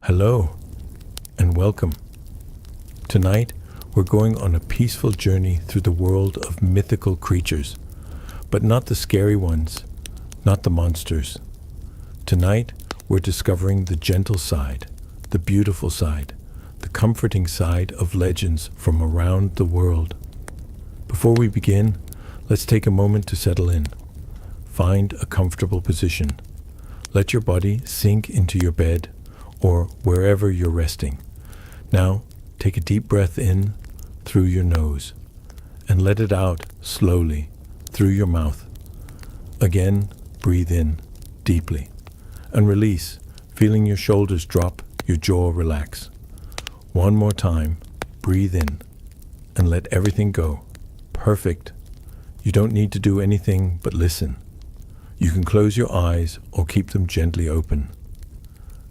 Hello and welcome. Tonight, we're going on a peaceful journey through the world of mythical creatures, but not the scary ones, not the monsters. Tonight, we're discovering the gentle side, the beautiful side, the comforting side of legends from around the world. Before we begin, let's take a moment to settle in. Find a comfortable position. Let your body sink into your bed or wherever you're resting. Now, take a deep breath in through your nose and let it out slowly through your mouth. Again, breathe in deeply and release, feeling your shoulders drop, your jaw relax. One more time, breathe in and let everything go. Perfect. You don't need to do anything but listen. You can close your eyes or keep them gently open.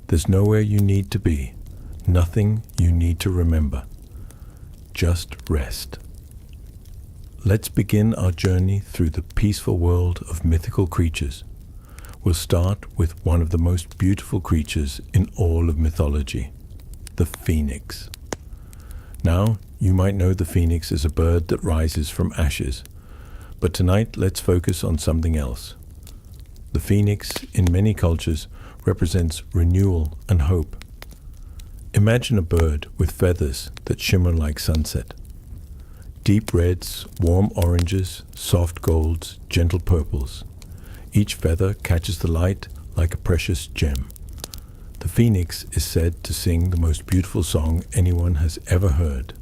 There's nowhere you need to be, nothing you need to remember. Just rest. Let's begin our journey through the peaceful world of mythical creatures. We'll start with one of the most beautiful creatures in all of mythology, the phoenix. Now, you might know the phoenix is a bird that rises from ashes, but tonight let's focus on something else. The phoenix, in many cultures, represents renewal and hope. Imagine a bird with feathers that shimmer like sunset. Deep reds, warm oranges, soft golds, gentle purples. Each feather catches the light like a precious gem. The phoenix is said to sing the most beautiful song anyone has ever heard.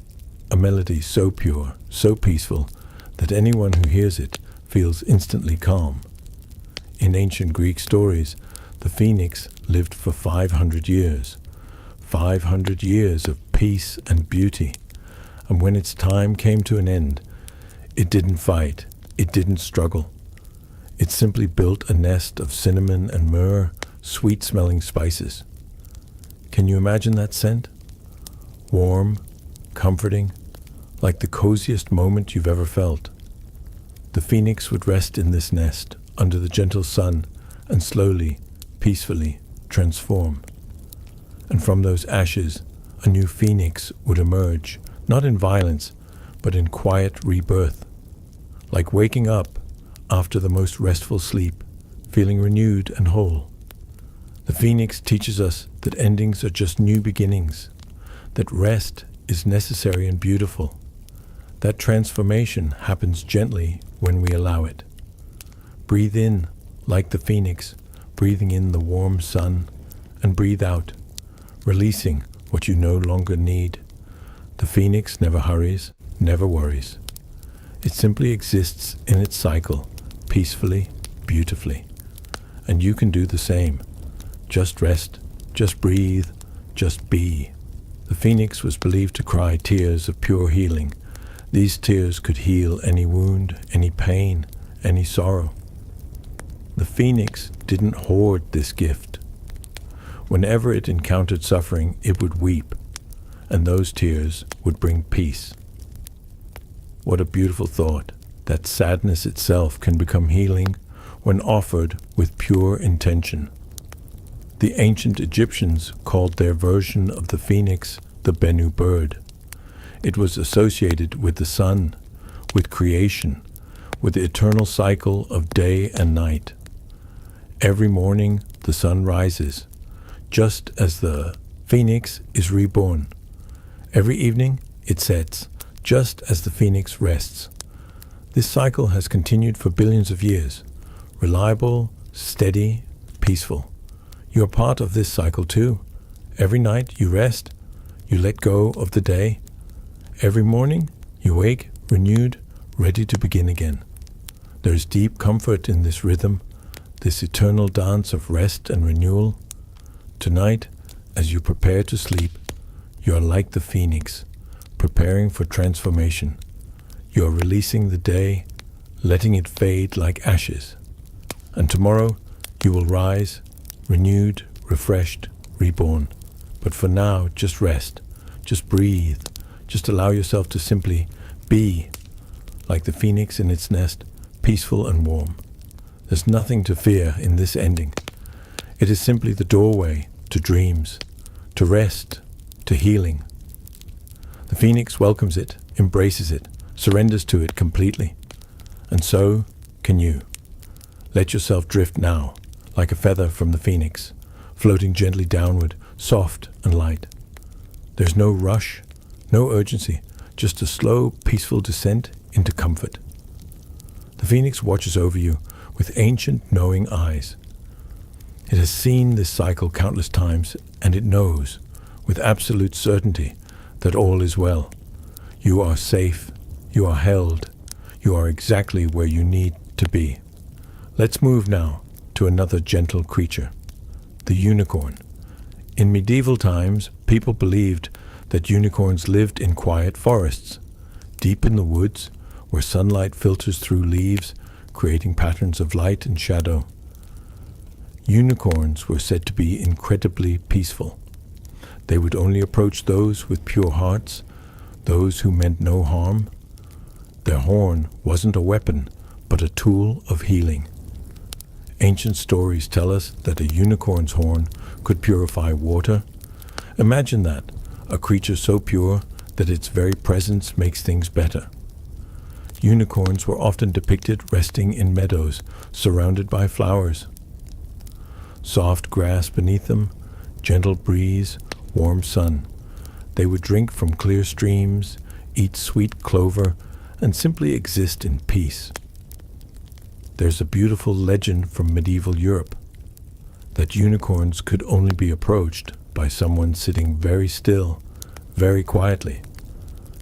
A melody so pure, so peaceful, that anyone who hears it feels instantly calm. In ancient Greek stories, the phoenix lived for 500 years. 500 years of peace and beauty. And when its time came to an end, it didn't fight, it didn't struggle. It simply built a nest of cinnamon and myrrh, sweet-smelling spices. Can you imagine that scent? Warm, comforting, like the coziest moment you've ever felt. The phoenix would rest in this nest, under the gentle sun, and slowly, peacefully transform. And from those ashes, a new phoenix would emerge, not in violence, but in quiet rebirth. Like waking up after the most restful sleep, feeling renewed and whole. The phoenix teaches us that endings are just new beginnings, that rest is necessary and beautiful, that transformation happens gently when we allow it. Breathe in, like the phoenix, breathing in the warm sun, and breathe out, releasing what you no longer need. The phoenix never hurries, never worries. It simply exists in its cycle, peacefully, beautifully. And you can do the same. Just rest, just breathe, just be. The phoenix was believed to cry tears of pure healing. These tears could heal any wound, any pain, any sorrow. The phoenix didn't hoard this gift. Whenever it encountered suffering, it would weep, and those tears would bring peace. What a beautiful thought, that sadness itself can become healing when offered with pure intention. The ancient Egyptians called their version of the phoenix the Bennu bird. It was associated with the sun, with creation, with the eternal cycle of day and night. Every morning the sun rises, just as the phoenix is reborn. Every evening it sets, just as the phoenix rests. This cycle has continued for billions of years, reliable, steady, peaceful. You are part of this cycle too. Every night you rest, you let go of the day. Every morning you wake, renewed, ready to begin again. There is deep comfort in this rhythm, this eternal dance of rest and renewal. Tonight, as you prepare to sleep, you are like the phoenix, preparing for transformation. You are releasing the day, letting it fade like ashes. And tomorrow, you will rise, renewed, refreshed, reborn. But for now, just rest, just breathe, just allow yourself to simply be, like the phoenix in its nest, peaceful and warm. There's nothing to fear in this ending. It is simply the doorway to dreams, to rest, to healing. The phoenix welcomes it, embraces it, surrenders to it completely. And so can you. Let yourself drift now, like a feather from the phoenix, floating gently downward, soft and light. There's no rush, no urgency, just a slow, peaceful descent into comfort. The phoenix watches over you with ancient, knowing eyes. It has seen this cycle countless times, and it knows, with absolute certainty, that all is well. You are safe, you are held, you are exactly where you need to be. Let's move now to another gentle creature, the unicorn. In medieval times, people believed that unicorns lived in quiet forests, deep in the woods, where sunlight filters through leaves, creating patterns of light and shadow. Unicorns were said to be incredibly peaceful. They would only approach those with pure hearts, those who meant no harm. Their horn wasn't a weapon, but a tool of healing. Ancient stories tell us that a unicorn's horn could purify water. Imagine that, a creature so pure that its very presence makes things better. Unicorns were often depicted resting in meadows, surrounded by flowers. Soft grass beneath them, gentle breeze, warm sun. They would drink from clear streams, eat sweet clover, and simply exist in peace. There's a beautiful legend from medieval Europe that unicorns could only be approached by someone sitting very still, very quietly,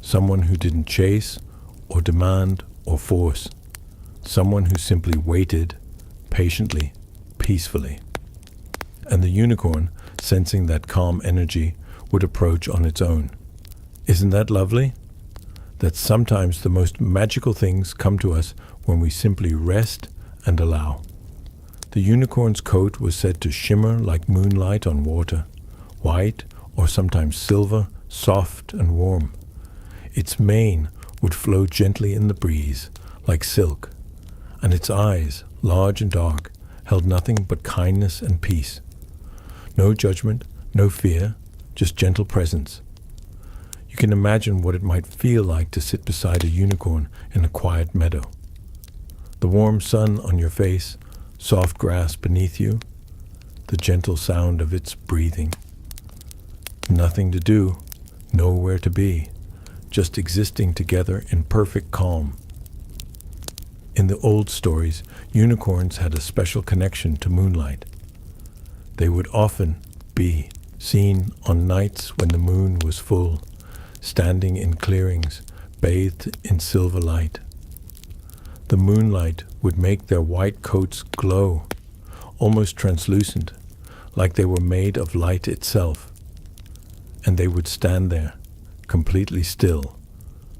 someone who didn't chase or demand or force, someone who simply waited patiently, peacefully. And the unicorn, sensing that calm energy, would approach on its own. Isn't that lovely? That sometimes the most magical things come to us when we simply rest and allow. The unicorn's coat was said to shimmer like moonlight on water, white or sometimes silver, soft and warm. Its mane would flow gently in the breeze, like silk, and its eyes, large and dark, held nothing but kindness and peace. No judgment, no fear, just gentle presence. You can imagine what it might feel like to sit beside a unicorn in a quiet meadow. The warm sun on your face, soft grass beneath you, the gentle sound of its breathing. Nothing to do, nowhere to be, just existing together in perfect calm. In the old stories, unicorns had a special connection to moonlight. They would often be seen on nights when the moon was full, standing in clearings, bathed in silver light. The moonlight would make their white coats glow, almost translucent, like they were made of light itself. And they would stand there, completely still,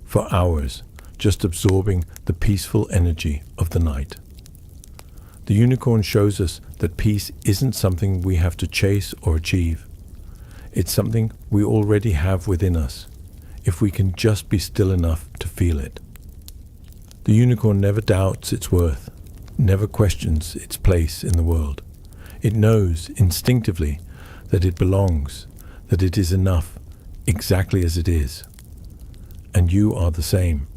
for hours, just absorbing the peaceful energy of the night. The unicorn shows us that peace isn't something we have to chase or achieve. It's something we already have within us, if we can just be still enough to feel it. The unicorn never doubts its worth, never questions its place in the world. It knows instinctively that it belongs, that it is enough, exactly as it is. And you are the same.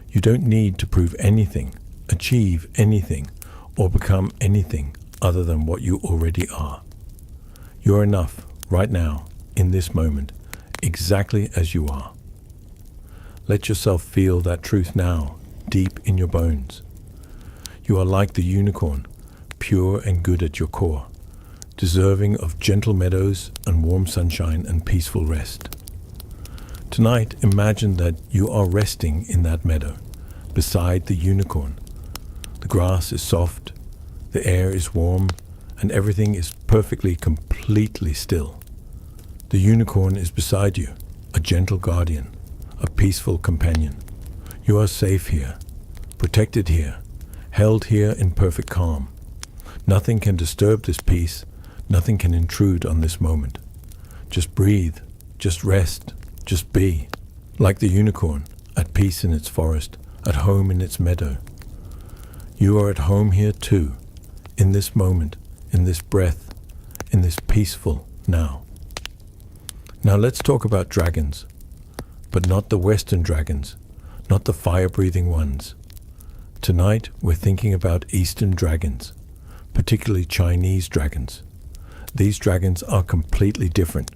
You don't need to prove anything, achieve anything, or become anything other than what you already are. You're enough, right now, in this moment, exactly as you are. Let yourself feel that truth now, deep in your bones. You are like the unicorn, pure and good at your core, deserving of gentle meadows and warm sunshine and peaceful rest. Tonight, imagine that you are resting in that meadow, beside the unicorn. The grass is soft, the air is warm, and everything is perfectly, completely still. The unicorn is beside you, a gentle guardian, a peaceful companion. You are safe here, protected here, held here in perfect calm. Nothing can disturb this peace, nothing can intrude on this moment. Just breathe, just rest, just be. Like the unicorn, at peace in its forest, at home in its meadow. You are at home here too, in this moment, in this breath, in this peaceful now. Now let's talk about dragons, but not the Western dragons, not the fire-breathing ones. Tonight we're thinking about Eastern dragons, particularly Chinese dragons. These dragons are completely different.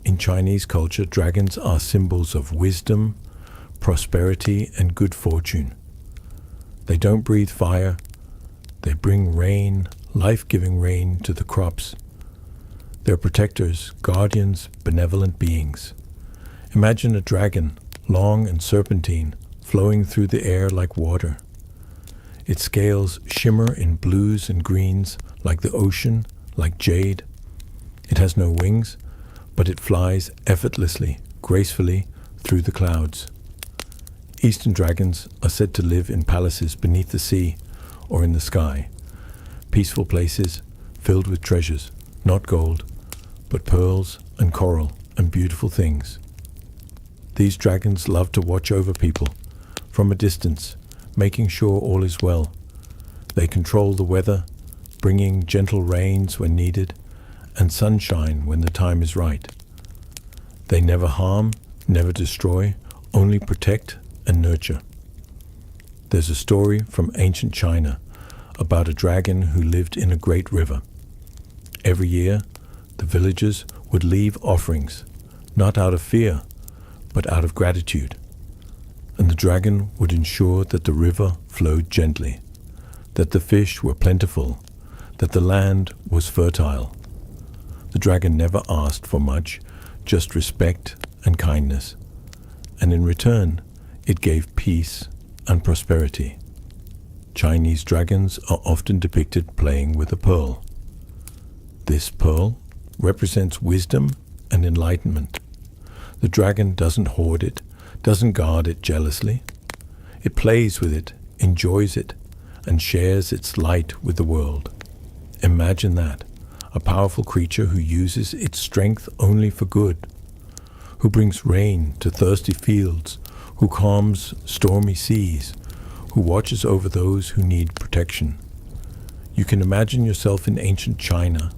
In Chinese culture, dragons are symbols of wisdom, prosperity, and good fortune. They don't breathe fire. They bring rain, life-giving rain to the crops. They're protectors, guardians, benevolent beings. Imagine a dragon, long and serpentine, flowing through the air like water. Its scales shimmer in blues and greens like the ocean, like jade. It has no wings, but it flies effortlessly, gracefully through the clouds. Eastern dragons are said to live in palaces beneath the sea or in the sky, peaceful places filled with treasures, not gold, but pearls and coral and beautiful things. These dragons love to watch over people from a distance, making sure all is well. They control the weather, bringing gentle rains when needed, and sunshine when the time is right. They never harm, never destroy, only protect and nurture. There's a story from ancient China about a dragon who lived in a great river. Every year, the villagers would leave offerings, not out of fear, but out of gratitude. And the dragon would ensure that the river flowed gently, that the fish were plentiful, that the land was fertile. The dragon never asked for much, just respect and kindness. And in return, it gave peace and prosperity. Chinese dragons are often depicted playing with a pearl. This pearl represents wisdom and enlightenment. The dragon doesn't hoard it, doesn't guard it jealously. It plays with it, enjoys it, and shares its light with the world. Imagine that, a powerful creature who uses its strength only for good, who brings rain to thirsty fields, who calms stormy seas, who watches over those who need protection. You can imagine yourself in ancient China,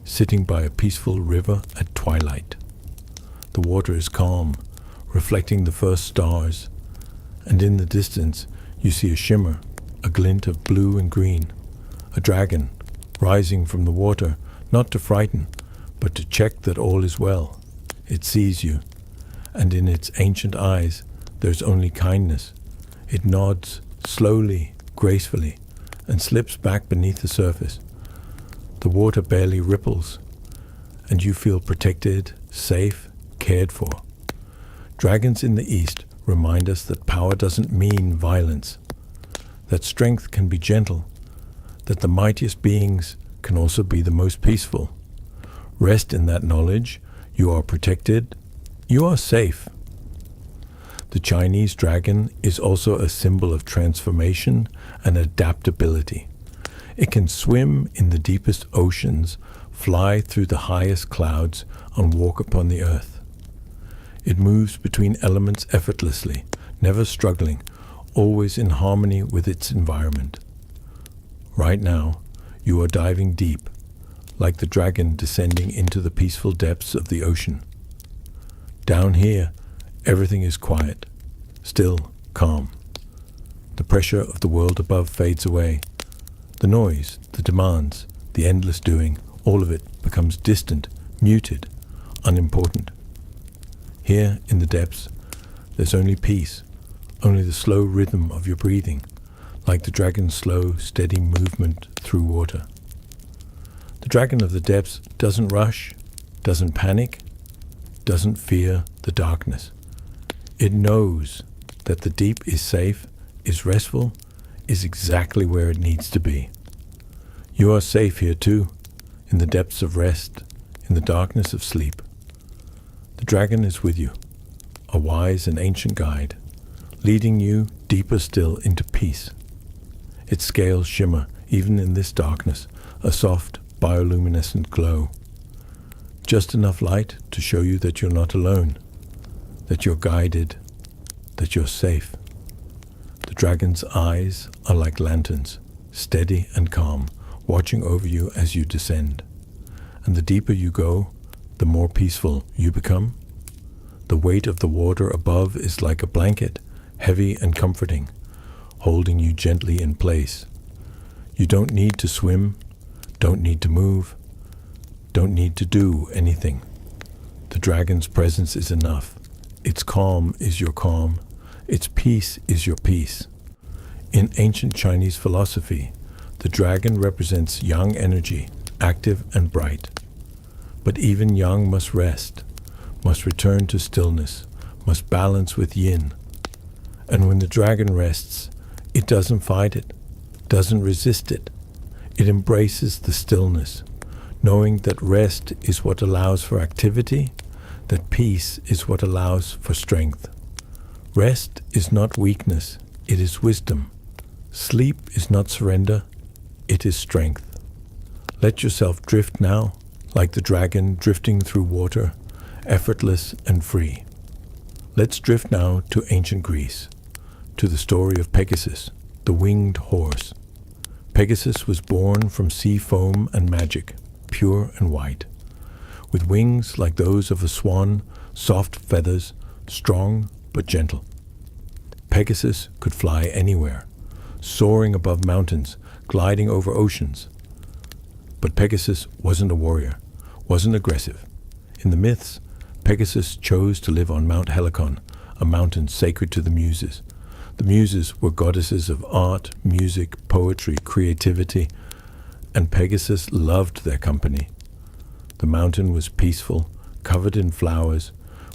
sitting by a peaceful river at twilight. The water is calm, reflecting the first stars, and in the distance you see a shimmer, a glint of blue and green, a dragon rising from the water, not to frighten, but to check that all is well. It sees you, and in its ancient eyes there's only kindness. It nods slowly, gracefully, and slips back beneath the surface. The water barely ripples, and you feel protected, safe, cared for. Dragons in the East remind us that power doesn't mean violence, that strength can be gentle, that the mightiest beings can also be the most peaceful. Rest in that knowledge. You are protected. You are safe. The Chinese dragon is also a symbol of transformation and adaptability. It can swim in the deepest oceans, fly through the highest clouds, and walk upon the earth. It moves between elements effortlessly, never struggling, always in harmony with its environment. Right now, you are diving deep, like the dragon descending into the peaceful depths of the ocean. Down here, everything is quiet, still, calm. The pressure of the world above fades away. The noise, the demands, the endless doing, all of it becomes distant, muted, unimportant. Here, in the depths, there's only peace, only the slow rhythm of your breathing, like the dragon's slow, steady movement through water. The dragon of the depths doesn't rush, doesn't panic, doesn't fear the darkness. It knows that the deep is safe, is restful, is exactly where it needs to be. You are safe here too, in the depths of rest, in the darkness of sleep. The dragon is with you, a wise and ancient guide, leading you deeper still into peace. Its scales shimmer, even in this darkness, a soft, bioluminescent glow. Just enough light to show you that you're not alone, that you're guided, that you're safe. The dragon's eyes are like lanterns, steady and calm, watching over you as you descend. And the deeper you go, the more peaceful you become. The weight of the water above is like a blanket, heavy and comforting, holding you gently in place. You don't need to swim, don't need to move, don't need to do anything. The dragon's presence is enough. Its calm is your calm. Its peace is your peace. In ancient Chinese philosophy, the dragon represents yang energy, active and bright. But even yang must rest, must return to stillness, must balance with yin. And when the dragon rests, it doesn't fight it, doesn't resist it. It embraces the stillness, knowing that rest is what allows for activity, that peace is what allows for strength. Rest is not weakness, it is wisdom. Sleep is not surrender, it is strength. Let yourself drift now, like the dragon drifting through water, effortless and free. Let's drift now to ancient Greece, to the story of Pegasus, the winged horse. Pegasus was born from sea foam and magic, pure and white. With wings like those of a swan, soft feathers, strong but gentle. Pegasus could fly anywhere, soaring above mountains, gliding over oceans. But Pegasus wasn't a warrior, wasn't aggressive. In the myths, Pegasus chose to live on Mount Helicon, a mountain sacred to the Muses. The Muses were goddesses of art, music, poetry, creativity, and Pegasus loved their company. The mountain was peaceful, covered in flowers,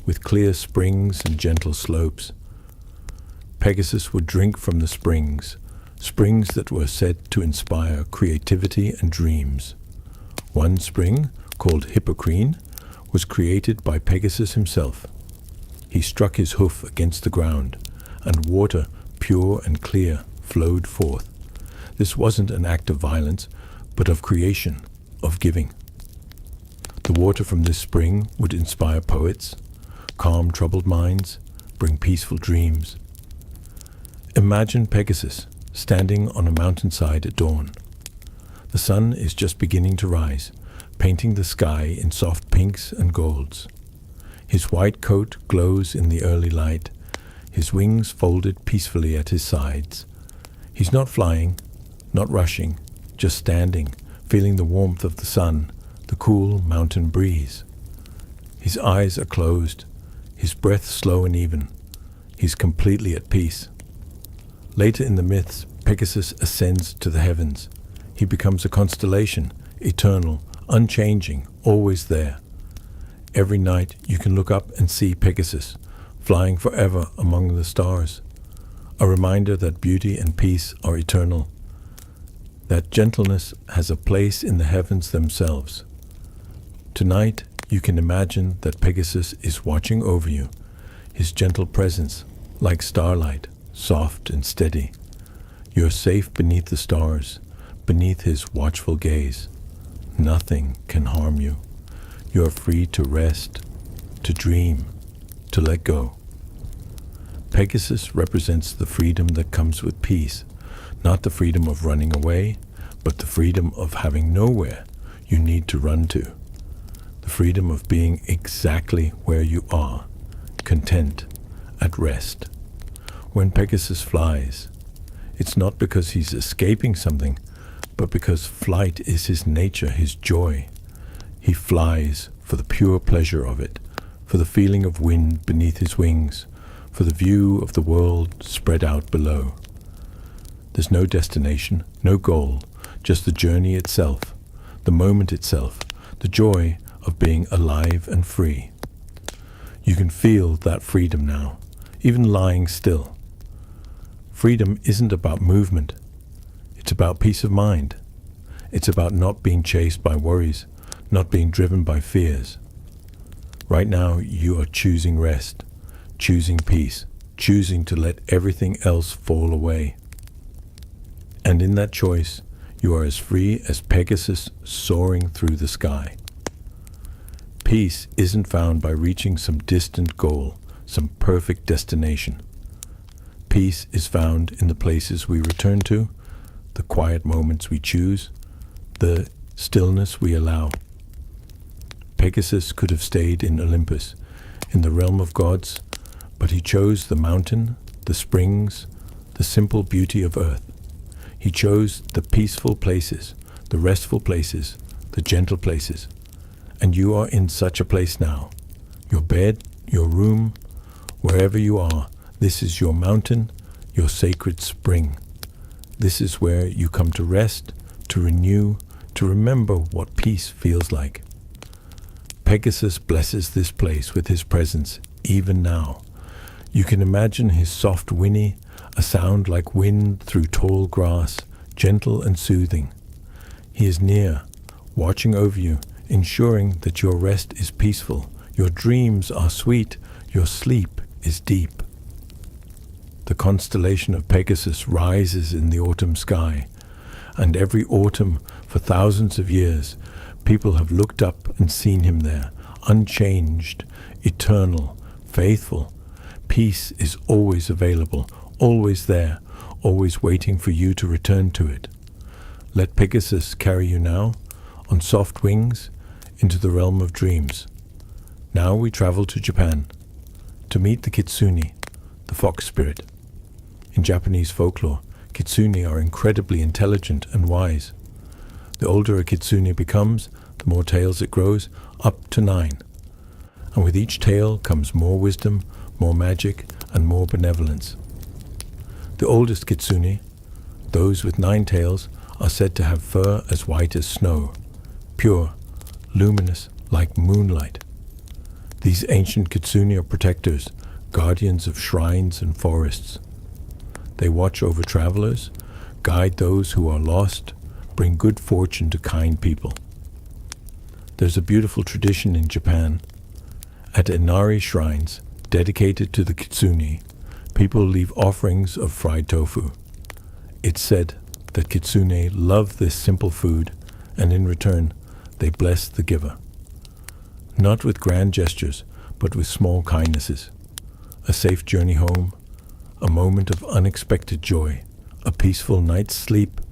with clear springs and gentle slopes. Pegasus would drink from the springs, springs that were said to inspire creativity and dreams. One spring, called Hippocrene, was created by Pegasus himself. He struck his hoof against the ground, and water, pure and clear, flowed forth. This wasn't an act of violence, but of creation, of giving. The water from this spring would inspire poets, calm troubled minds, bring peaceful dreams. Imagine Pegasus standing on a mountainside at dawn. The sun is just beginning to rise, painting the sky in soft pinks and golds. His white coat glows in the early light, his wings folded peacefully at his sides. He's not flying, not rushing, just standing, feeling the warmth of the sun, the cool mountain breeze. His eyes are closed, his breath slow and even. He's completely at peace. Later in the myths, Pegasus ascends to the heavens. He becomes a constellation, eternal, unchanging, always there. Every night you can look up and see Pegasus, flying forever among the stars. A reminder that beauty and peace are eternal, that gentleness has a place in the heavens themselves. Tonight you can imagine that Pegasus is watching over you, his gentle presence, like starlight, soft and steady. You're safe beneath the stars, beneath his watchful gaze. Nothing can harm you. You are free to rest, to dream, to let go. Pegasus represents the freedom that comes with peace, not the freedom of running away, but the freedom of having nowhere you need to run to. The freedom of being exactly where you are, content, at rest. When Pegasus flies, it's not because he's escaping something, but because flight is his nature, his joy. He flies for the pure pleasure of it, for the feeling of wind beneath his wings, for the view of the world spread out below. There's no destination, no goal, just the journey itself, the moment itself, the joy of being alive and free. You can feel that freedom now, even lying still. Freedom isn't about movement. It's about peace of mind. It's about not being chased by worries, not being driven by fears. Right now, you are choosing rest, choosing peace, choosing to let everything else fall away. And in that choice, you are as free as Pegasus soaring through the sky. Peace isn't found by reaching some distant goal, some perfect destination. Peace is found in the places we return to, the quiet moments we choose, the stillness we allow. Pegasus could have stayed in Olympus, in the realm of gods, but he chose the mountain, the springs, the simple beauty of earth. He chose the peaceful places, the restful places, the gentle places. And you are in such a place now. Your bed, your room, wherever you are, this is your mountain, your sacred spring. This is where you come to rest, to renew, to remember what peace feels like. Pegasus blesses this place with his presence, even now. You can imagine his soft whinny, a sound like wind through tall grass, gentle and soothing. He is near, watching over you, ensuring that your rest is peaceful, your dreams are sweet, your sleep is deep. The constellation of Pegasus rises in the autumn sky, and every autumn for thousands of years, people have looked up and seen him there, unchanged, eternal, faithful. Peace is always available, always there, always waiting for you to return to it. Let Pegasus carry you now, on soft wings, into the realm of dreams. Now we travel to Japan, to meet the Kitsune, the fox spirit. In Japanese folklore, Kitsune are incredibly intelligent and wise. The older a Kitsune becomes, the more tails it grows, up to 9. And with each tail comes more wisdom, more magic, and more benevolence. The oldest Kitsune, those with 9 tails, are said to have fur as white as snow, pure, luminous like moonlight. These ancient Kitsune are protectors, guardians of shrines and forests. They watch over travelers, guide those who are lost, bring good fortune to kind people. There's a beautiful tradition in Japan. At Inari shrines, dedicated to the Kitsune, people leave offerings of fried tofu. It's said that Kitsune love this simple food, and in return, they bless the giver. Not with grand gestures, but with small kindnesses. A safe journey home, a moment of unexpected joy, a peaceful night's sleep.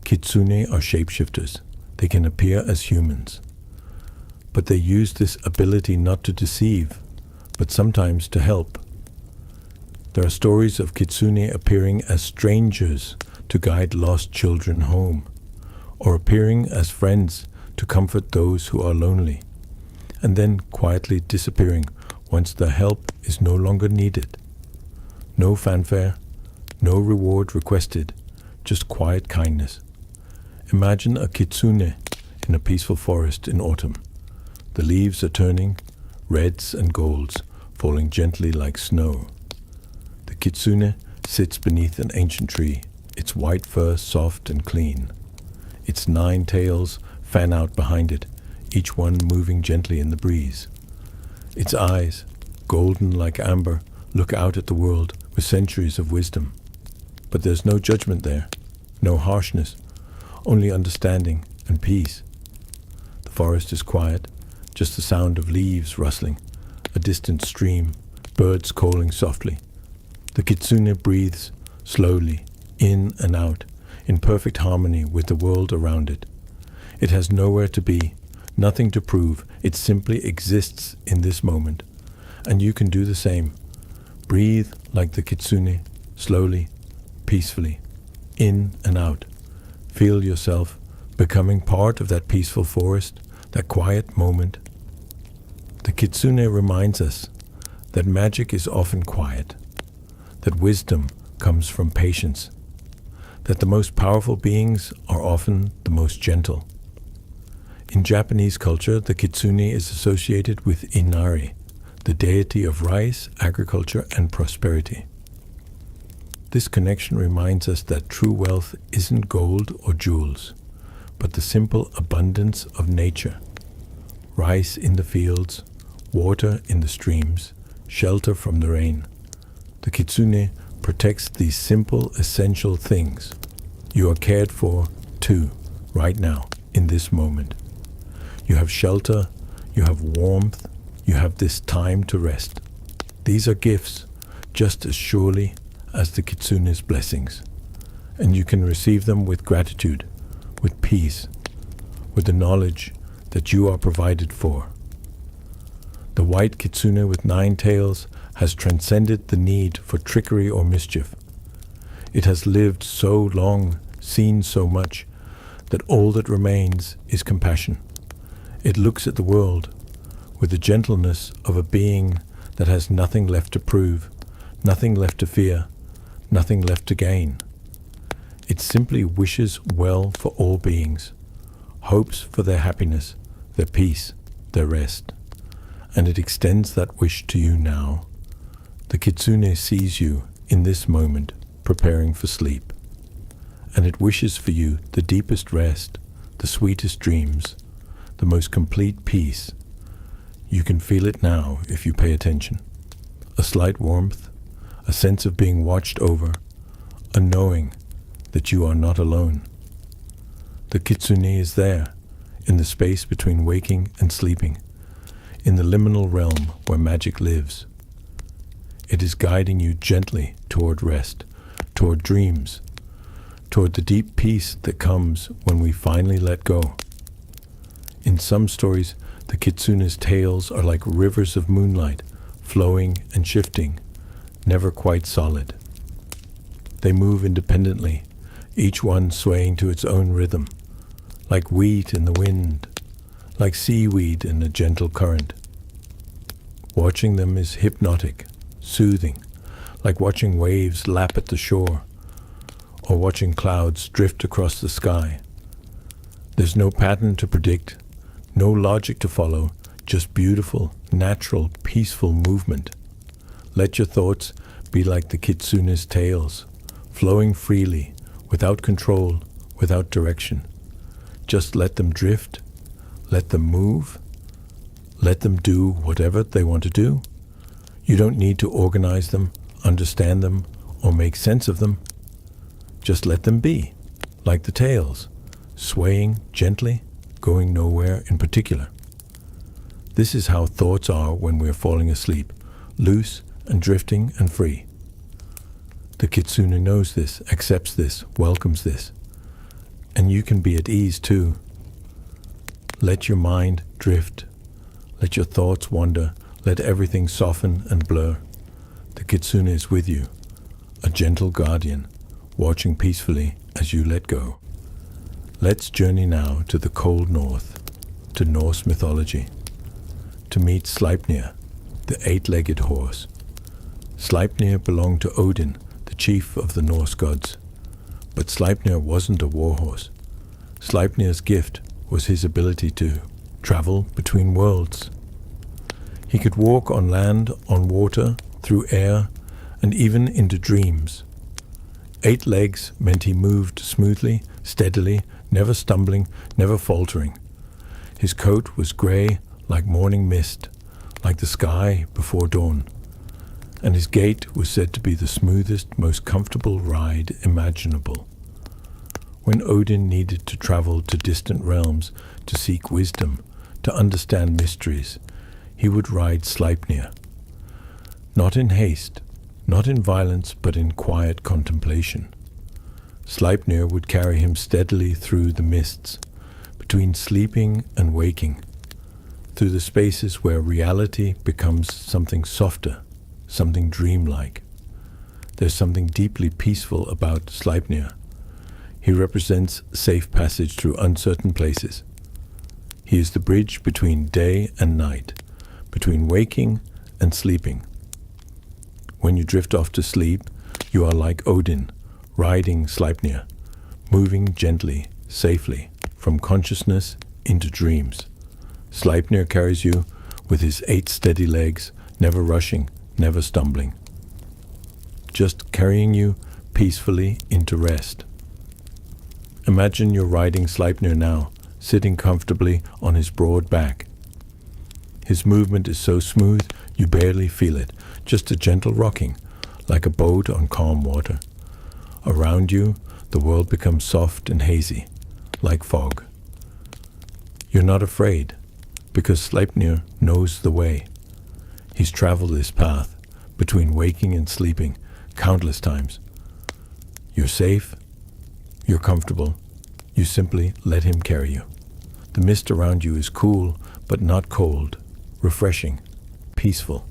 Kitsune are shapeshifters. They can appear as humans. But they use this ability not to deceive, but sometimes to help. There are stories of Kitsune appearing as strangers to guide lost children home, or appearing as friends to comfort those who are lonely, and then quietly disappearing once their help is no longer needed. No fanfare, no reward requested, just quiet kindness. Imagine a Kitsune in a peaceful forest in autumn. The leaves are turning, reds and golds, falling gently like snow. The Kitsune sits beneath an ancient tree, its white fur soft and clean. Its 9 tails fan out behind it, each one moving gently in the breeze. Its eyes, golden like amber, look out at the world with centuries of wisdom. But there's no judgment there, no harshness, only understanding and peace. The forest is quiet, just the sound of leaves rustling, a distant stream, birds calling softly. The Kitsune breathes slowly, in and out, in perfect harmony with the world around it. It has nowhere to be, nothing to prove. It simply exists in this moment. And you can do the same. Breathe like the Kitsune, slowly, peacefully, in and out. Feel yourself becoming part of that peaceful forest, that quiet moment. The Kitsune reminds us that magic is often quiet, that wisdom comes from patience, that the most powerful beings are often the most gentle. In Japanese culture, the Kitsune is associated with Inari, the deity of rice, agriculture, and prosperity. This connection reminds us that true wealth isn't gold or jewels, but the simple abundance of nature. Rice in the fields, water in the streams, shelter from the rain. The Kitsune protects these simple, essential things. You are cared for, too, right now, in this moment. You have shelter, you have warmth, you have this time to rest. These are gifts, just as surely as the Kitsune's blessings. And you can receive them with gratitude, with peace, with the knowledge that you are provided for. The white kitsune with 9 tails has transcended the need for trickery or mischief. It has lived so long, seen so much, that all that remains is compassion. It looks at the world with the gentleness of a being that has nothing left to prove, nothing left to fear, nothing left to gain. It simply wishes well for all beings, hopes for their happiness, their peace, their rest. And it extends that wish to you now. The kitsune sees you in this moment preparing for sleep, and it wishes for you the deepest rest, the sweetest dreams, the most complete peace. You can feel it now if you pay attention. A slight warmth, a sense of being watched over, a knowing that you are not alone. The kitsune is there, in the space between waking and sleeping, in the liminal realm where magic lives. It is guiding you gently toward rest, toward dreams, toward the deep peace that comes when we finally let go. In some stories, the kitsune's tales are like rivers of moonlight, flowing and shifting, never quite solid. They move independently, each one swaying to its own rhythm, like wheat in the wind, like seaweed in a gentle current. Watching them is hypnotic, soothing, like watching waves lap at the shore, or watching clouds drift across the sky. There's no pattern to predict, no logic to follow, just beautiful, natural, peaceful movement. Let your thoughts be like the kitsune's tales, flowing freely, without control, without direction. Just let them drift, let them move, let them do whatever they want to do. You don't need to organize them, understand them, or make sense of them. Just let them be, like the tales, swaying gently, going nowhere in particular. This is how thoughts are when we're falling asleep, loose and drifting and free. The kitsune knows this, accepts this, welcomes this. And you can be at ease too. Let your mind drift. Let your thoughts wander. Let everything soften and blur. The kitsune is with you, a gentle guardian, watching peacefully as you let go. Let's journey now to the cold north, to Norse mythology, to meet Sleipnir, the 8-legged horse. Sleipnir belonged to Odin, the chief of the Norse gods. But Sleipnir wasn't a warhorse. Sleipnir's gift was his ability to travel between worlds. He could walk on land, on water, through air, and even into dreams. 8 legs meant he moved smoothly, steadily, never stumbling, never faltering. His coat was grey like morning mist, like the sky before dawn. And his gait was said to be the smoothest, most comfortable ride imaginable. When Odin needed to travel to distant realms to seek wisdom, to understand mysteries, he would ride Sleipnir. Not in haste, not in violence, but in quiet contemplation. Sleipnir would carry him steadily through the mists, between sleeping and waking, through the spaces where reality becomes something softer, something dreamlike. There's something deeply peaceful about Sleipnir. He represents safe passage through uncertain places. He is the bridge between day and night, between waking and sleeping. When you drift off to sleep, you are like Odin, riding Sleipnir, moving gently, safely, from consciousness into dreams. Sleipnir carries you with his 8 steady legs, never rushing, never stumbling, just carrying you peacefully into rest. Imagine you're riding Sleipnir now, sitting comfortably on his broad back. His movement is so smooth you barely feel it, just a gentle rocking, like a boat on calm water. Around you, the world becomes soft and hazy, like fog. You're not afraid, because Sleipnir knows the way. He's traveled this path, between waking and sleeping, countless times. You're safe, you're comfortable, you simply let him carry you. The mist around you is cool, but not cold, refreshing, peaceful.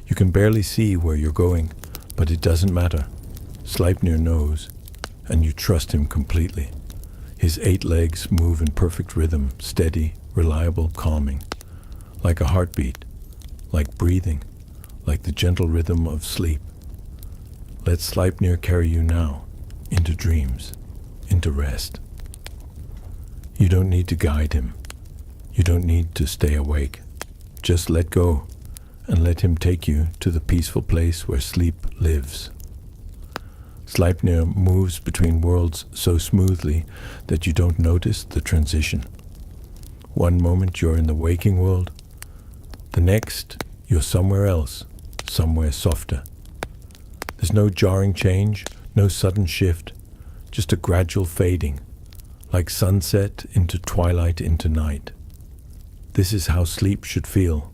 You can barely see where you're going, but it doesn't matter. Sleipnir knows, and you trust him completely. His 8 legs move in perfect rhythm, steady, reliable, calming. Like a heartbeat, like breathing, like the gentle rhythm of sleep. Let Sleipnir carry you now, into dreams, into rest. You don't need to guide him. You don't need to stay awake. Just let go, and let him take you to the peaceful place where sleep lives. Sleipnir moves between worlds so smoothly that you don't notice the transition. One moment you're in the waking world, the next you're somewhere else, somewhere softer. There's no jarring change, no sudden shift, just a gradual fading, like sunset into twilight into night. This is how sleep should feel.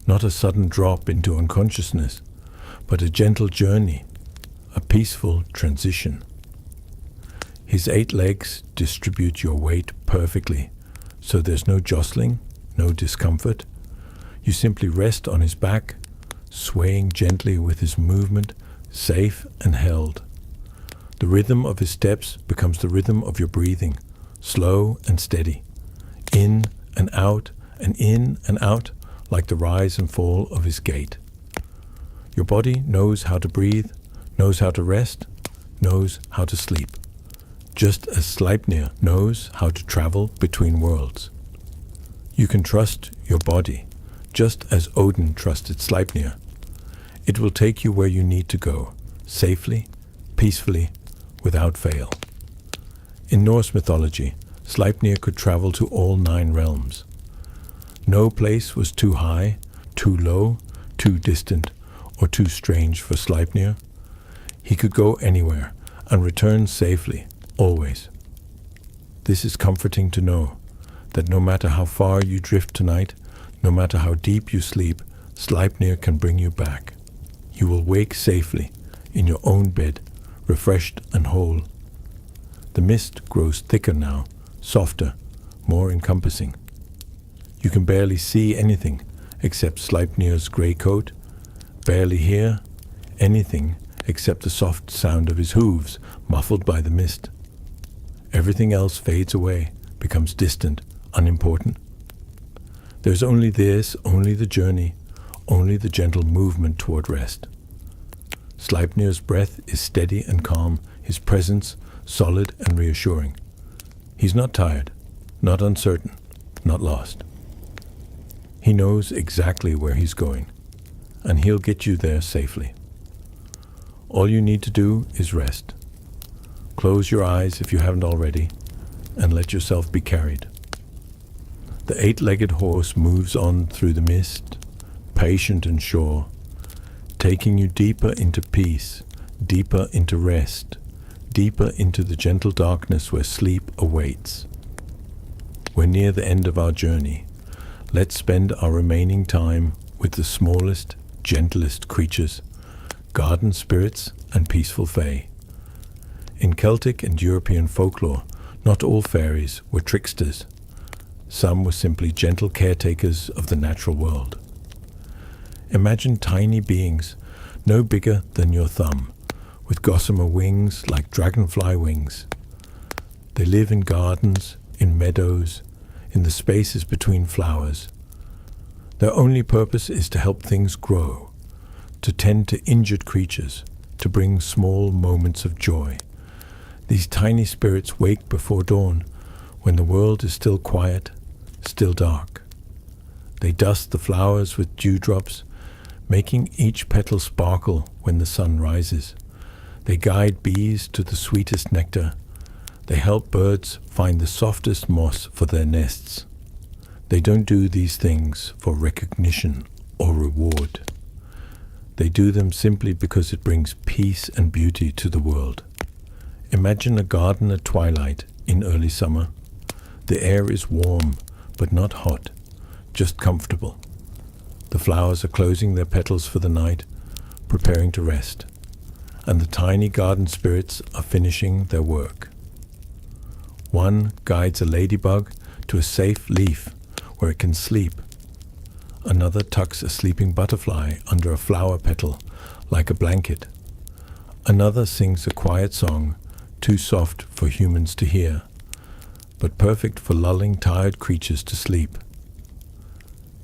Not a sudden drop into unconsciousness, but a gentle journey, a peaceful transition. His 8 legs distribute your weight perfectly, so there's no jostling, no discomfort. You simply rest on his back, swaying gently with his movement, safe and held. The rhythm of his steps becomes the rhythm of your breathing, slow and steady, in and out, like the rise and fall of his gait. Your body knows how to breathe, knows how to rest, knows how to sleep, just as Sleipnir knows how to travel between worlds. You can trust your body, just as Odin trusted Sleipnir. It will take you where you need to go, safely, peacefully, without fail. In Norse mythology, Sleipnir could travel to all 9 realms. No place was too high, too low, too distant, or too strange for Sleipnir. He could go anywhere and return safely, always. This is comforting to know, that no matter how far you drift tonight, no matter how deep you sleep, Sleipnir can bring you back. You will wake safely, in your own bed, refreshed and whole. The mist grows thicker now, softer, more encompassing. You can barely see anything except Sleipnir's grey coat, barely hear anything except the soft sound of his hooves muffled by the mist. Everything else fades away, becomes distant, unimportant. There's only this, only the journey, only the gentle movement toward rest. Sleipnir's breath is steady and calm, his presence solid and reassuring. He's not tired, not uncertain, not lost. He knows exactly where he's going, and he'll get you there safely. All you need to do is rest. Close your eyes if you haven't already, and let yourself be carried. The 8-legged horse moves on through the mist, patient and sure, taking you deeper into peace, deeper into rest, deeper into the gentle darkness where sleep awaits. We're near the end of our journey. Let's spend our remaining time with the smallest, gentlest creatures, garden spirits and peaceful fae. In Celtic and European folklore, not all fairies were tricksters. Some were simply gentle caretakers of the natural world. Imagine tiny beings, no bigger than your thumb, with gossamer wings like dragonfly wings. They live in gardens, in meadows, in the spaces between flowers. Their only purpose is to help things grow, to tend to injured creatures, to bring small moments of joy. These tiny spirits wake before dawn, when the world is still quiet, still dark. They dust the flowers with dewdrops, making each petal sparkle when the sun rises. They guide bees to the sweetest nectar. They help birds find the softest moss for their nests. They don't do these things for recognition or reward. They do them simply because it brings peace and beauty to the world. Imagine a garden at twilight in early summer. The air is warm, but not hot, just comfortable. The flowers are closing their petals for the night, preparing to rest, and the tiny garden spirits are finishing their work. One guides a ladybug to a safe leaf where it can sleep. Another tucks a sleeping butterfly under a flower petal like a blanket. Another sings a quiet song, too soft for humans to hear, but perfect for lulling tired creatures to sleep.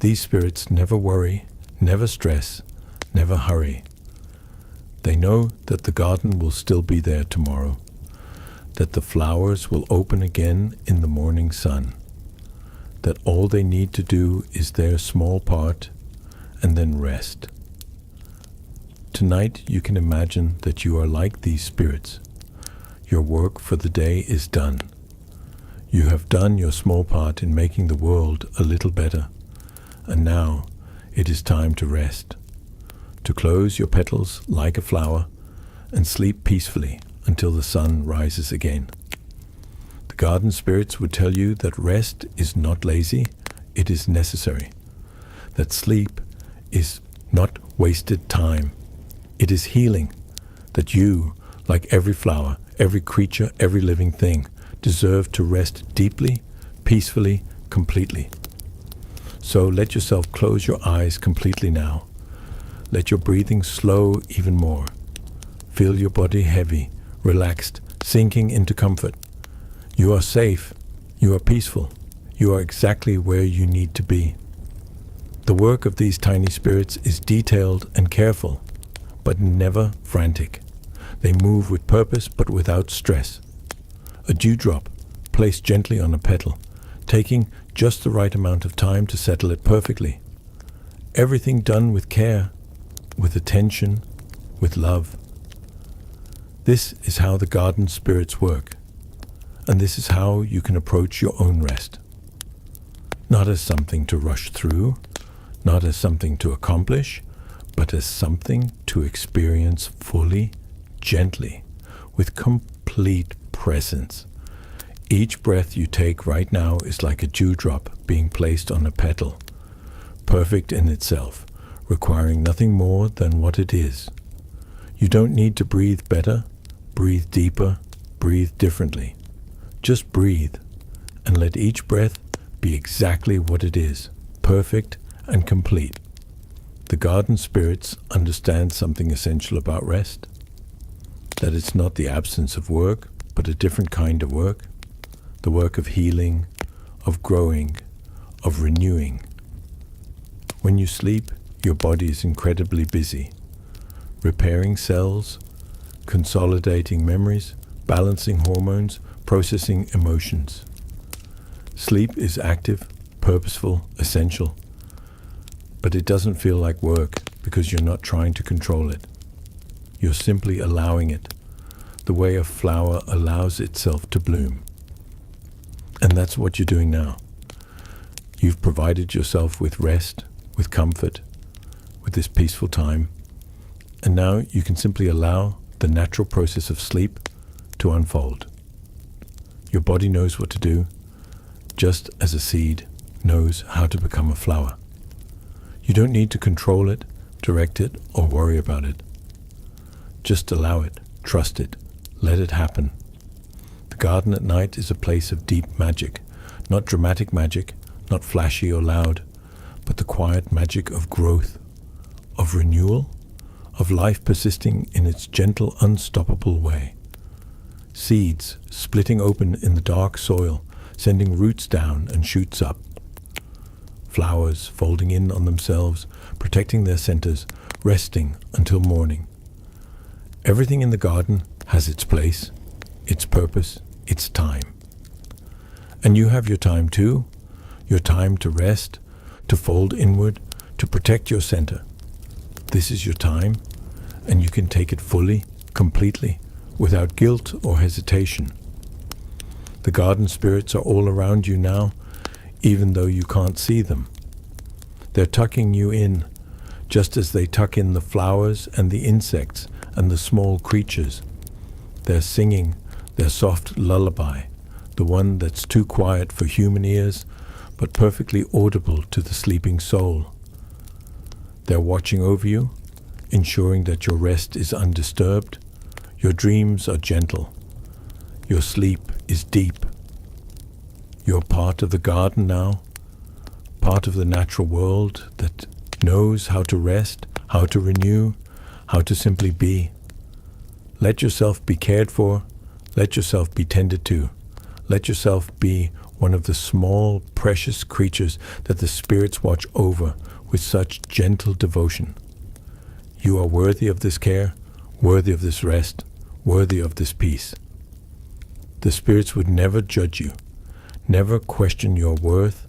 These spirits never worry, never stress, never hurry. They know that the garden will still be there tomorrow, that the flowers will open again in the morning sun, that all they need to do is their small part and then rest. Tonight you can imagine that you are like these spirits. Your work for the day is done. You have done your small part in making the world a little better, and now it is time to rest, to close your petals like a flower and sleep peacefully until the sun rises again. The garden spirits would tell you that rest is not lazy, it is necessary, that sleep is not wasted time, it is healing, that you, like every flower, every creature, every living thing, deserve to rest deeply, peacefully, completely. So let yourself close your eyes completely now. Let your breathing slow even more. Feel your body heavy, relaxed, sinking into comfort. You are safe. You are peaceful. You are exactly where you need to be. The work of these tiny spirits is detailed and careful, but never frantic. They move with purpose but without stress. A dewdrop placed gently on a petal, taking just the right amount of time to settle it perfectly. Everything done with care, with attention, with love. This is how the garden spirits work, and this is how you can approach your own rest. Not as something to rush through, not as something to accomplish, but as something to experience fully, gently, with complete presence. Each breath you take right now is like a dewdrop being placed on a petal, perfect in itself, requiring nothing more than what it is. You don't need to breathe better, breathe deeper, breathe differently. Just breathe and let each breath be exactly what it is, perfect and complete. The garden spirits understand something essential about rest, that it's not the absence of work, but a different kind of work, the work of healing, of growing, of renewing. When you sleep, your body is incredibly busy, repairing cells, consolidating memories, balancing hormones, processing emotions. Sleep is active, purposeful, essential, but it doesn't feel like work because you're not trying to control it. You're simply allowing it, the way a flower allows itself to bloom. And that's what you're doing now. You've provided yourself with rest, with comfort, with this peaceful time, and now you can simply allow the natural process of sleep to unfold. Your body knows what to do, just as a seed knows how to become a flower. You don't need to control it, direct it, or worry about it. Just allow it, trust it, let it happen. The garden at night is a place of deep magic, not dramatic magic, not flashy or loud, but the quiet magic of growth, of renewal, of life persisting in its gentle, unstoppable way. Seeds splitting open in the dark soil, sending roots down and shoots up. Flowers folding in on themselves, protecting their centers, resting until morning. Everything in the garden has its place, its purpose, its time. And you have your time too, your time to rest, to fold inward, to protect your center. This is your time, and you can take it fully, completely, without guilt or hesitation. The garden spirits are all around you now, even though you can't see them. They're tucking you in, just as they tuck in the flowers and the insects and the small creatures. They're singing their soft lullaby, the one that's too quiet for human ears, but perfectly audible to the sleeping soul. They're watching over you, ensuring that your rest is undisturbed, your dreams are gentle, your sleep is deep. You're part of the garden now, part of the natural world that knows how to rest, how to renew, how to simply be. Let yourself be cared for. Let yourself be tended to. Let yourself be one of the small, precious creatures that the spirits watch over with such gentle devotion. You are worthy of this care, worthy of this rest, worthy of this peace. The spirits would never judge you, never question your worth,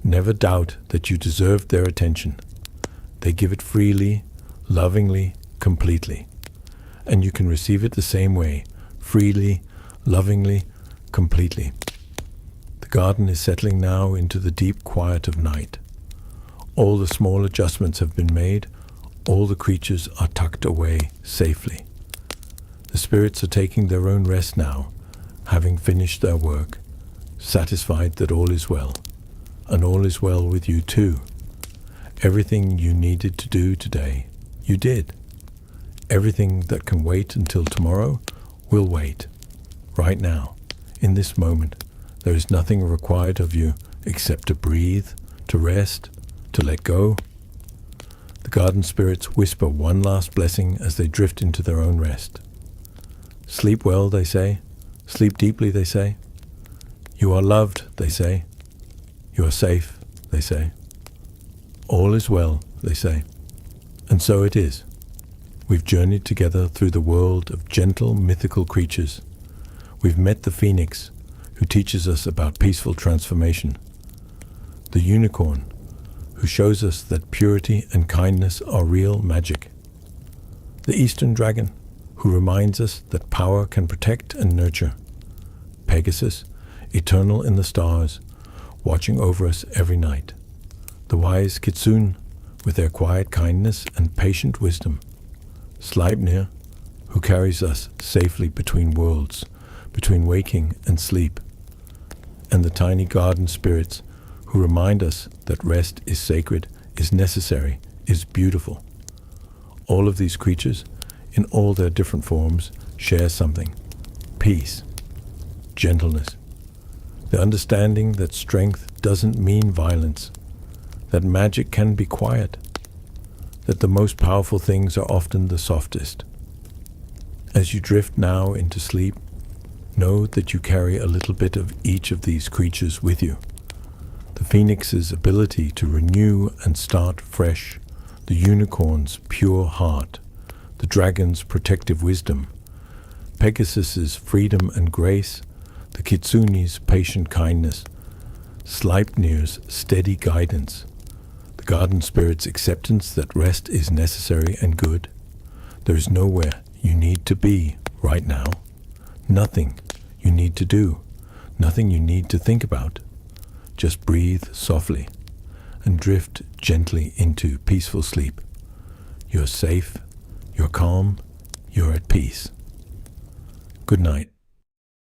never doubt that you deserve their attention. They give it freely, lovingly, completely. And you can receive it the same way, freely, lovingly, completely. The garden is settling now into the deep quiet of night. All the small adjustments have been made. All the creatures are tucked away safely. The spirits are taking their own rest now, having finished their work, satisfied that all is well. And all is well with you too. Everything you needed to do today, you did. Everything that can wait until tomorrow will wait. Right now, in this moment, there is nothing required of you except to breathe, to rest, to let go. The garden spirits whisper one last blessing as they drift into their own rest. Sleep well, they say. Sleep deeply, they say. You are loved, they say. You are safe, they say. All is well, they say. And so it is. We've journeyed together through the world of gentle, mythical creatures. We've met the phoenix, who teaches us about peaceful transformation. The unicorn, who shows us that purity and kindness are real magic. The eastern dragon, who reminds us that power can protect and nurture. Pegasus, eternal in the stars, watching over us every night. The wise Kitsune, with their quiet kindness and patient wisdom. Sleipnir, who carries us safely between worlds, between waking and sleep. And the tiny garden spirits, who remind us that rest is sacred, is necessary, is beautiful. All of these creatures, in all their different forms, share something: peace, gentleness, the understanding that strength doesn't mean violence, that magic can be quiet, that the most powerful things are often the softest. As you drift now into sleep, know that you carry a little bit of each of these creatures with you. The phoenix's ability to renew and start fresh, the unicorn's pure heart, the dragon's protective wisdom, Pegasus's freedom and grace, the kitsune's patient kindness, Sleipnir's steady guidance, the garden spirit's acceptance that rest is necessary and good. There is nowhere you need to be right now, nothing you need to do, nothing you need to think about. Just breathe softly and drift gently into peaceful sleep. You're safe, you're calm, you're at peace. Good night.